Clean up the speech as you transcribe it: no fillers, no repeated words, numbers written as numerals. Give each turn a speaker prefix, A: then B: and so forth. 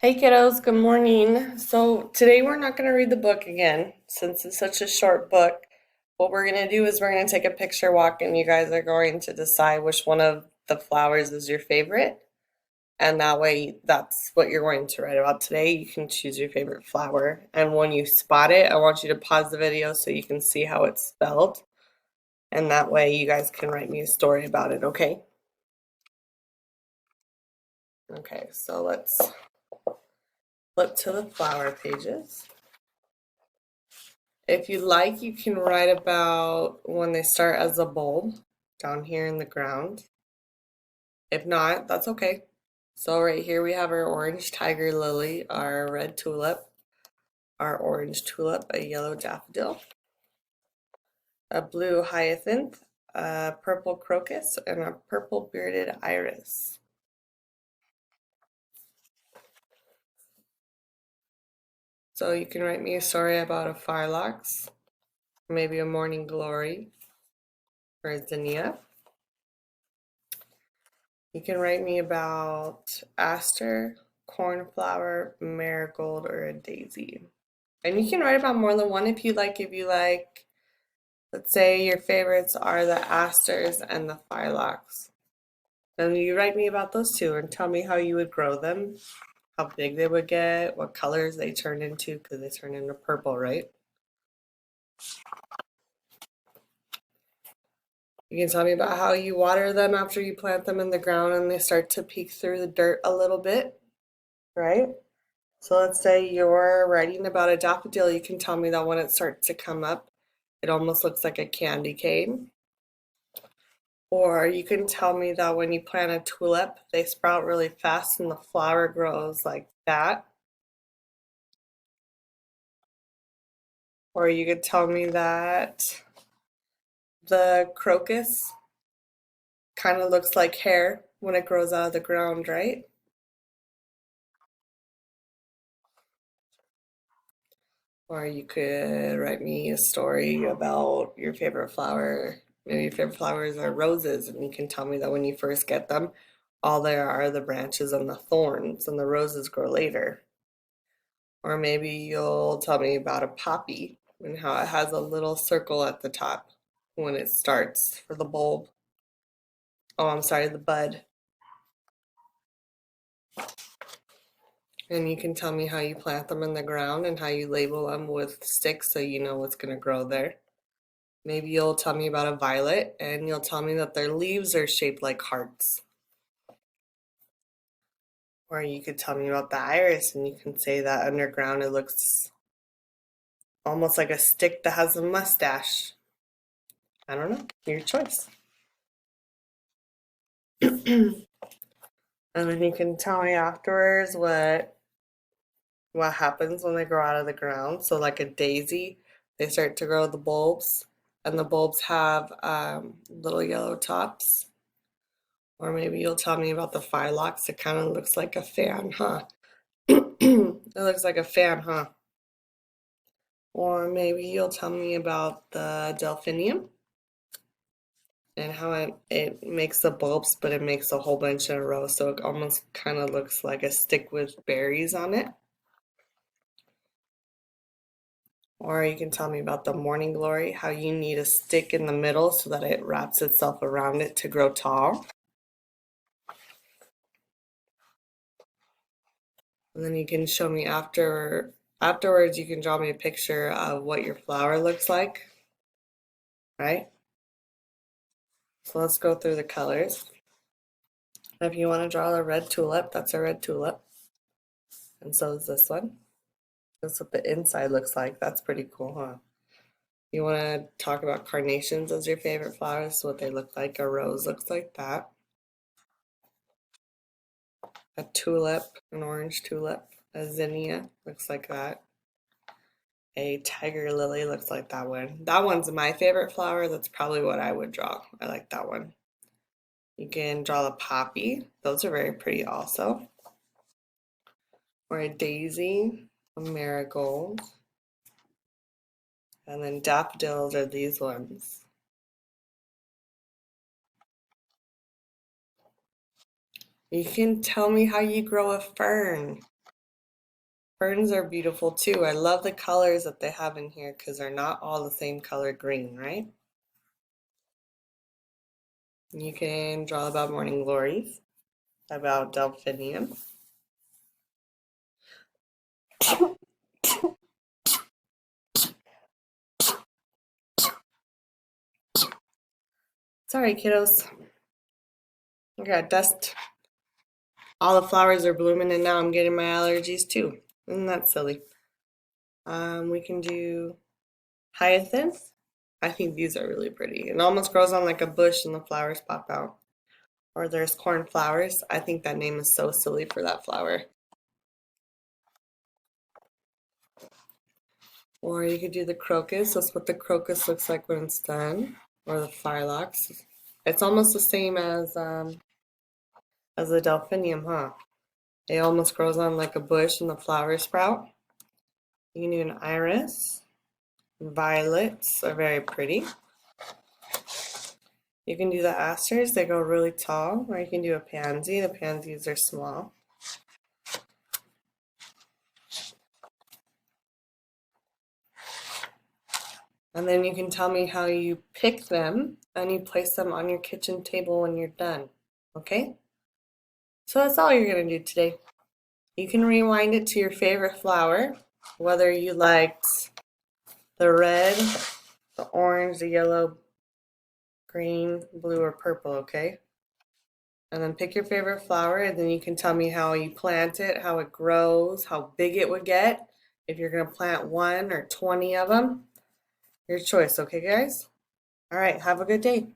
A: Hey kiddos, good morning. So today we're not going to read the book again since it's such a short book. What we're going to do is we're going to take a picture walk and you guys are going to decide which one of the flowers is your favorite. And that way that's what you're going to write about today. You can choose your favorite flower. And when you spot it, I want you to pause the video so you can see how it's spelled. And that way you guys can write me a story about it, okay? Okay, so let's flip to the flower pages. If you like, you can write about when they start as a bulb down here in the ground. If not, that's okay. So right here we have our orange tiger lily, our red tulip, our orange tulip, a yellow daffodil, a blue hyacinth, a purple crocus, and a purple bearded iris. So you can write me a story about a phyllox, maybe a morning glory, or a zinnia. You can write me about aster, cornflower, marigold, or a daisy. And you can write about more than one if you like. If you like, let's say your favorites are the asters and the phyllox. Then you write me about those two and tell me how you would grow them, how big they would get, what colors they turn into, because they turn into purple, right? You can tell me about how you water them after you plant them in the ground and they start to peek through the dirt a little bit, right? So let's say you're writing about a daffodil, you can tell me that when it starts to come up, it almost looks like a candy cane. Or you can tell me that when you plant a tulip, they sprout really fast and the flower grows like that. Or you could tell me that the crocus kind of looks like hair when it grows out of the ground, right? Or you could write me a story about your favorite flower. Maybe your favorite flowers are roses, and you can tell me that when you first get them, all there are the branches and the thorns, and the roses grow later. Or maybe you'll tell me about a poppy and how it has a little circle at the top when it starts for the bulb. Oh, I'm sorry, the bud. And you can tell me how you plant them in the ground and how you label them with sticks so you know what's going to grow there. Maybe you'll tell me about a violet and you'll tell me that their leaves are shaped like hearts. Or you could tell me about the iris and you can say that underground it looks almost like a stick that has a mustache. I don't know, your choice. And then you can tell me afterwards what happens when they grow out of the ground. So like a daisy, they start to grow the bulbs and the bulbs have little yellow tops. Or maybe you'll tell me about the phyllox. It kind of looks like a fan, huh? It looks like a fan, huh? Or maybe you'll tell me about the delphinium and how it makes the bulbs, but it makes a whole bunch in a row, so it almost kind of looks like a stick with berries on it. Or you can tell me about the morning glory, how you need a stick in the middle so that it wraps itself around it to grow tall. And then you can show me afterwards you can draw me a picture of what your flower looks like, right? So let's go through the colors. If you want to draw a red tulip, that's a red tulip. And so is this one. That's what the inside looks like. That's pretty cool, huh? You want to talk about carnations as your favorite flowers, what they look like. A rose looks like that. A tulip, an orange tulip. A zinnia looks like that. A tiger lily looks like that one. That one's my favorite flower. That's probably what I would draw. I like that one. You can draw the poppy. Those are very pretty also. Or a daisy, a marigold. And then daffodils are these ones. You can tell me how you grow a fern. Ferns are beautiful too. I love the colors that they have in here because they're not all the same color green, right? You can draw about morning glories, about delphinium. Sorry, kiddos. I got dust. All the flowers are blooming and now I'm getting my allergies too. Isn't that silly? We can do hyacinth. I think these are really pretty. It almost grows on like a bush and the flowers pop out. Or there's cornflowers. I think that name is so silly for that flower. Or you could do the crocus. That's what the crocus looks like when it's done. Or the phyllox. It's almost the same as the delphinium, huh? It almost grows on like a bush and the flowers sprout. You can do an iris. Violets are very pretty. You can do the asters, they go really tall, or you can do a pansy. The pansies are small. And then you can tell me how you pick them and you place them on your kitchen table when you're done. Okay? So that's all you're going to do today. You can rewind it to your favorite flower, whether you liked the red, the orange, the yellow, green, blue, or purple, okay? And then pick your favorite flower, and then you can tell me how you plant it, how it grows, how big it would get, if you're going to plant 1 or 20 of them. Your choice, okay, guys? All right, have a good day.